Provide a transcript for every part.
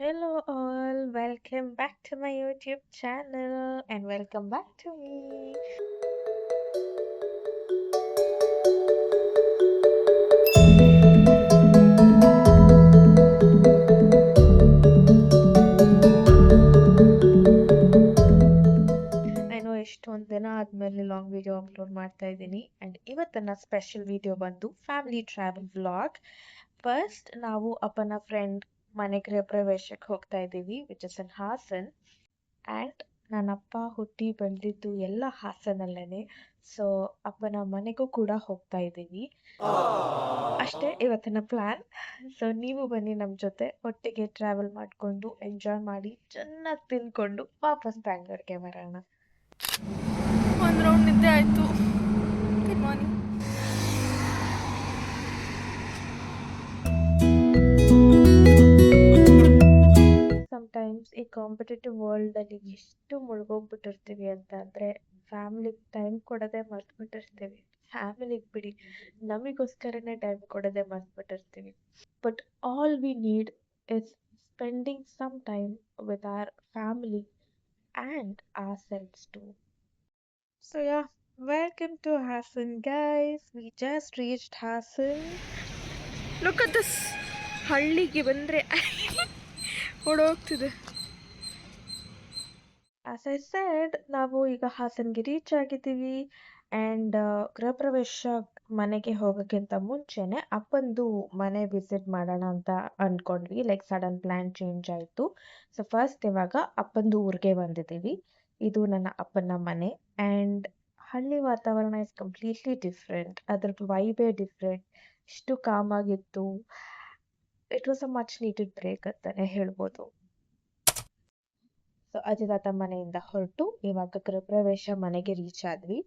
Hello, all. Welcome back to my YouTube channel and welcome back to me. ನಾನು ಎಷ್ಟೊಂದು ದಿನ ಆದಮೇಲೆ long video upload ಮಾಡ್ತಾ ಇದ್ದೀನಿ ಆ್ಯಂಡ್ ಇವತ್ತಿನ ಸ್ಪೆಷಲ್ ವಿಡಿಯೋ ಬಂದು ಫ್ಯಾಮಿಲಿ ಟ್ರಾವೆಲ್ ವ್ಲಾಗ್. ಫಸ್ಟ್ ನಾವು ಅಪ್ಪನ ಫ್ರೆಂಡ್ ಮನೆ ಗೃಹ ಪ್ರವೇಶಕ್ಕೆ ಹೋಗ್ತಾ ಇದ್ದೀವಿ which is in Hassan. And ನನ್ನಪ್ಪ ಹುಟ್ಟಿ ಬೆಳೆದಿದ್ದು ಎಲ್ಲ ಹಾಸನಲ್ಲೇ. ಸೊ ಅಪ್ಪನ ಮನೆಗೂ ಕೂಡ ಹೋಗ್ತಾ ಇದ್ದೀವಿ. ಅಷ್ಟೇ ಇವತ್ತಿನ ಪ್ಲ್ಯಾನ್. ಸೊ ನೀವು ಬನ್ನಿ ನಮ್ಮ ಜೊತೆ ಒಟ್ಟಿಗೆ ಟ್ರಾವೆಲ್ ಮಾಡಿಕೊಂಡು ಎಂಜಾಯ್ ಮಾಡಿ ಚೆನ್ನಾಗಿ ತಿನ್ಕೊಂಡು ವಾಪಸ್ ಬ್ಯಾಂಗ್ಳೂರ್ಗೆ ಬರೋಣ. ಒಂದು ರೌಂಡ್ ನಿದ್ದೆ ಆಯಿತು. Good morning. ಸಮಟೈಮ್ಸ್ ಈ ಕಾಂಪಿಟೇಟಿವ್ ವರ್ಲ್ಡಲ್ಲಿ ಎಷ್ಟು ಮುಳುಗೋಗ್ಬಿಟ್ಟಿರ್ತೀವಿ ಅಂತ ಅಂದರೆ ಫ್ಯಾಮಿಲಿಗೆ ಟೈಮ್ ಕೊಡೋದೇ ಮರ್ತ್ಬಿಟ್ಟಿರ್ತೀವಿ. ಫ್ಯಾಮಿಲಿಗೆ ಬಿಡಿ, ನಮಗೋಸ್ಕರನೇ ಟೈಮ್ ಕೊಡೋದೇ ಮರ್ತ್ಬಿಟ್ಟಿರ್ತೀವಿ. But all we need is spending some time with our family and ourselves too. So yeah, welcome to Hassan guys. We just reached Hassan. Look at this. ಹಳ್ಳಿಗೆ ಬಂದರೆ ಓಡೋಗ್ತಿದೆ. As I said, ನಾವು ಈಗ ಹಾಸನ್ಗೆ reach ಆಗಿದ್ದೀವಿ and ಗೃಹ ಪ್ರವೇಶ ಮನೆಗೆ ಹೋಗೋಕ್ಕಿಂತ ಮುಂಚೆನೆ ಅಪ್ಪಂದು ಮನೆ ವಿಸಿಟ್ ಮಾಡೋಣ ಅಂತ ಅಂದ್ಕೊಂಡ್ವಿ. ಲೈಕ್ ಸಡನ್ ಪ್ಲ್ಯಾನ್ ಚೇಂಜ್ ಆಯಿತು. ಸೊ ಫಸ್ಟ್ ಇವಾಗ ಅಪ್ಪಂದು ಊರಿಗೆ ಬಂದಿದ್ದೀವಿ. ಇದು ನನ್ನ ಅಪ್ಪನ ಮನೆ ಆ್ಯಂಡ್ ಹಳ್ಳಿ ವಾತಾವರಣ ಇಸ್ ಕಂಪ್ಲೀಟ್ಲಿ ಡಿಫ್ರೆಂಟ್. ಅದ್ರದ್ದು ವೈಬೇ ಡಿಫ್ರೆಂಟ್. ಇಷ್ಟು ಕಾಮಾಗಿತ್ತು. It was a much needed break ಅಂತಲೇ ಹೇಳ್ಬೋದು. ಸೊ ಅಜ್ಜಿ ಮನೆಯಿಂದ ಹೊರಟು ಇವಾಗ ಗೃಹ ಪ್ರವೇಶ ಮನೆಗೆ ರೀಚ್ ಆದ್ವಿ.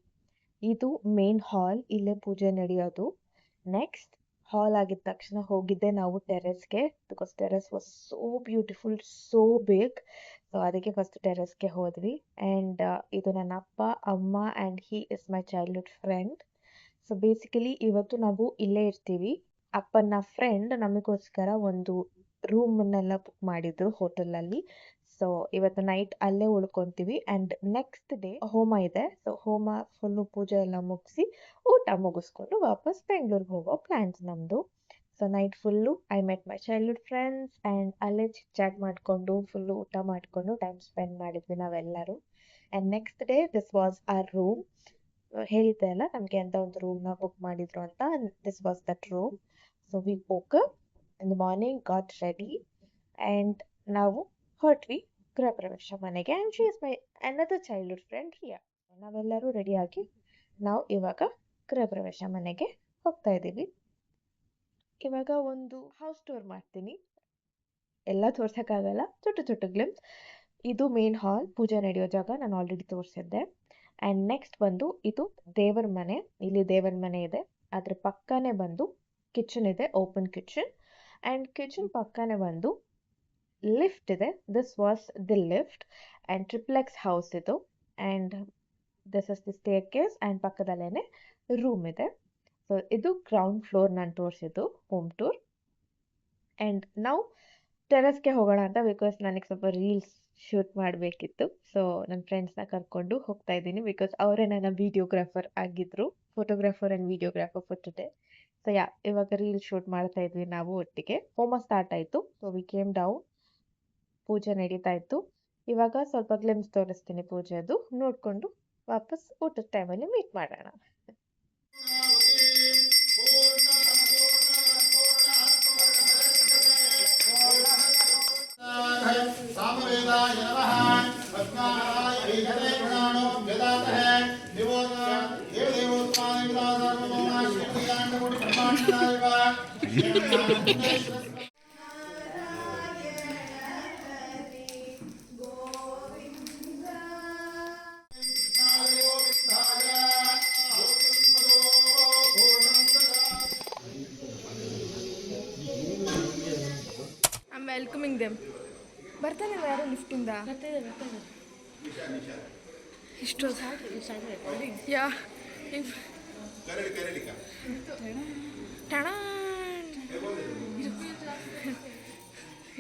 ಇದು ಮೇನ್ ಹಾಲ್, ಇಲ್ಲೇ ಪೂಜೆ ನಡೆಯೋದು. ನೆಕ್ಸ್ಟ್ ಹಾಲ್ ಆಗಿದ ತಕ್ಷಣ ಹೋಗಿದ್ದೆ ನಾವು ಟೆರೆಸ್ಗೆ, because terrace was so beautiful, so big. So ಅದಕ್ಕೆ ಫಸ್ಟ್ ಟೆರೆಸ್ಗೆ ಹೋದ್ವಿ. ಆ್ಯಂಡ್ ಇದು ನನ್ನ ಅಪ್ಪ, ಅಮ್ಮ and he is my childhood friend. So basically ಇವತ್ತು ನಾವು ಇಲ್ಲೇ ಇರ್ತೀವಿ. ಅಪ್ಪನ ಫ್ರೆಂಡ್ ನಮಗೋಸ್ಕರ ಒಂದು ರೂಮನ್ನೆಲ್ಲ ಬುಕ್ ಮಾಡಿದ್ರು ಹೋಟೆಲಲ್ಲಿ. ಸೊ ಇವತ್ತು ನೈಟ್ ಅಲ್ಲೇ ಉಳ್ಕೊತೀವಿ ಆ್ಯಂಡ್ ನೆಕ್ಸ್ಟ್ ಡೇ ಹೋಮ ಇದೆ. ಸೊ ಹೋಮ ಫುಲ್ಲು ಪೂಜೆ ಎಲ್ಲ ಮುಗಿಸಿ ಊಟ ಮುಗಿಸ್ಕೊಂಡು ವಾಪಸ್ ಬೆಂಗಳೂರಿಗೆ ಹೋಗೋ ಪ್ಲ್ಯಾನ್ಸ್ ನಮ್ಮದು. So night full I met my childhood friends and ಅಲ್ಲೇ ಚಿಟ್ ಚಾಟ್ ಮಾಡಿಕೊಂಡು ಫುಲ್ಲು ಊಟ ಮಾಡಿಕೊಂಡು ಟೈಮ್ ಸ್ಪೆಂಡ್ ಮಾಡಿದ್ವಿ ನಾವೆಲ್ಲರೂ. And next day this was our room. ಹೇಳಿದ್ದೆ ಅಲ್ಲ ನಮಗೆ ಅಂತ ಒಂದು ರೂಮ್ನ ಬುಕ್ ಮಾಡಿದ್ರು ಅಂತ. This was that room. So we woke up in the morning, got ready and ನಾವು ಹೊರಟ್ವಿ ಗೃಹ ಪ್ರವೇಶ ಮನೆಗೆ. And she is my another childhood friend here. ನಾವೆಲ್ಲರೂ ರೆಡಿಯಾಗಿ ನಾವು ಇವಾಗ ಗೃಹ ಪ್ರವೇಶ ಮನೆಗೆ ಹೋಗ್ತಾ ಇದ್ದೀವಿ. ಇವಾಗ ಒಂದು ಹೌಸ್ ಟೂರ್ ಮಾಡ್ತೀನಿ. ಎಲ್ಲ ತೋರ್ಸೋಕ್ಕಾಗಲ್ಲ, ಚುಟ್ಟು ಗ್ಲಿಮ್ಸ್. ಇದು ಮೇನ್ ಹಾಲ್, ಪೂಜೆ ನಡೆಯೋ ಜಾಗ, ನಾನು ಆಲ್ರೆಡಿ ತೋರಿಸಿದ್ದೆ. ಆ್ಯಂಡ್ ನೆಕ್ಸ್ಟ್ ಬಂದು ಇದು ದೇವರ ಮನೆ. ಇಲ್ಲಿ ದೇವರ ಮನೆ ಇದೆ, ಅದ್ರ ಪಕ್ಕನೇ ಬಂದು ಕಿಚನ್ ಇದೆ, ಓಪನ್ ಕಿಚನ್. ಆ್ಯಂಡ್ ಕಿಚನ್ ಪಕ್ಕನೇ ಬಂದು ಲಿಫ್ಟ್ ಇದೆ. This was the lift and triplex house ಇದು. And this is the staircase and ಪಕ್ಕದಲ್ಲೇ ರೂಮ್ ಇದೆ. ಸೊ ಇದು ಗ್ರೌಂಡ್ ಫ್ಲೋರ್ ನಾನು ತೋರಿಸಿದ್ದು ಹೋಮ್ ಟೂರ್. ಆ್ಯಂಡ್ ನಾವು ಟೆರೆಸ್ಗೆ ಹೋಗೋಣ ಅಂತ, ಬಿಕಾಸ್ ನನಗೆ ಸ್ವಲ್ಪ ರೀಲ್ಸ್ ಶೂಟ್ ಮಾಡಬೇಕಿತ್ತು. ಸೊ ನನ್ನ ಫ್ರೆಂಡ್ಸ್ನ ಕರ್ಕೊಂಡು ಹೋಗ್ತಾ ಇದ್ದೀನಿ, ಬಿಕಾಸ್ ಅವರೇ ನನ್ನ ವೀಡಿಯೋಗ್ರಾಫರ್ ಆಗಿದ್ದರು, photographer and videographer for today. So ಇವಾಗ ರೀಲ್ ಶೂಟ್ ಮಾಡ್ತಾ ಇದ್ವಿ ನಾವು ಒಟ್ಟಿಗೆ. ಹೋಮ ಸ್ಟಾರ್ಟ್ ಆಯಿತು. ಸೊ ವಿ ಕೇಮ್ ಡೌನ್, ಪೂಜೆ ನಡೀತಾ ಇತ್ತು. ಇವಾಗ ಸ್ವಲ್ಪ ಗ್ಲಿಮ್ಸ್ ತೋರಿಸ್ತೀನಿ ಪೂಜೆದು, ನೋಡಿಕೊಂಡು ವಾಪಸ್ ಊಟದ ಟೈಮಲ್ಲಿ ಮೀಟ್ ಮಾಡೋಣ. I am welcoming them. ಬರ್ತಾನೆ ಯಾರೋ ಲಿಫ್ಟಿಂದ. ಇಷ್ಟು ಯಾ ಟಣ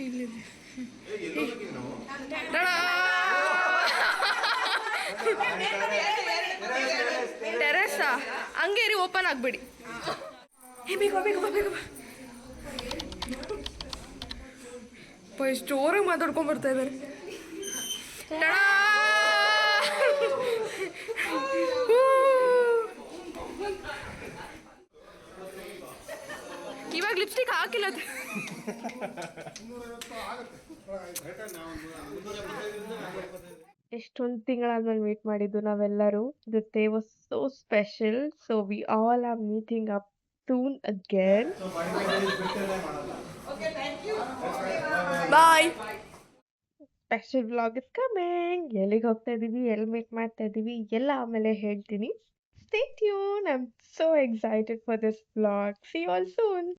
ಇಲ್ಲಿದೆ ಟೆರೆಸ್ಸಾ ಹಂಗೆ ರೀ ಓಪನ್ ಆಗ್ಬಿಡಿ ಬೇಗ ಬೇಗ ಬೇಗ ಎಷ್ಟು ಜೋರಾಗಿ ಮಾತಾಡ್ಕೊಂಡ್ ಬರ್ತಾ ಇದ್ದಾರೆ ಇವಾಗ ಲಿಪ್ಸ್ಟಿಕ್ ಹಾಕಿಲ್ಲ ಎಷ್ಟೊಂದು ತಿಂಗಳಾದ್ಮೇಲೆ ಮೀಟ್ ಮಾಡಿದ್ದು ನಾವೆಲ್ಲರೂ. This day was so special. So we all are meeting up soon again. Bye. Special vlog is coming. ಎಲ್ಲಿಗೆ ಹೋಗ್ತಾ ಇದೀವಿ, ಎಲ್ಲಿ ಮೀಟ್ ಮಾಡ್ತಾ ಇದೀವಿ ಎಲ್ಲ ಆಮೇಲೆ ಹೇಳ್ತೀನಿ. Stay tune. I am so excited for this vlog. See you all soon.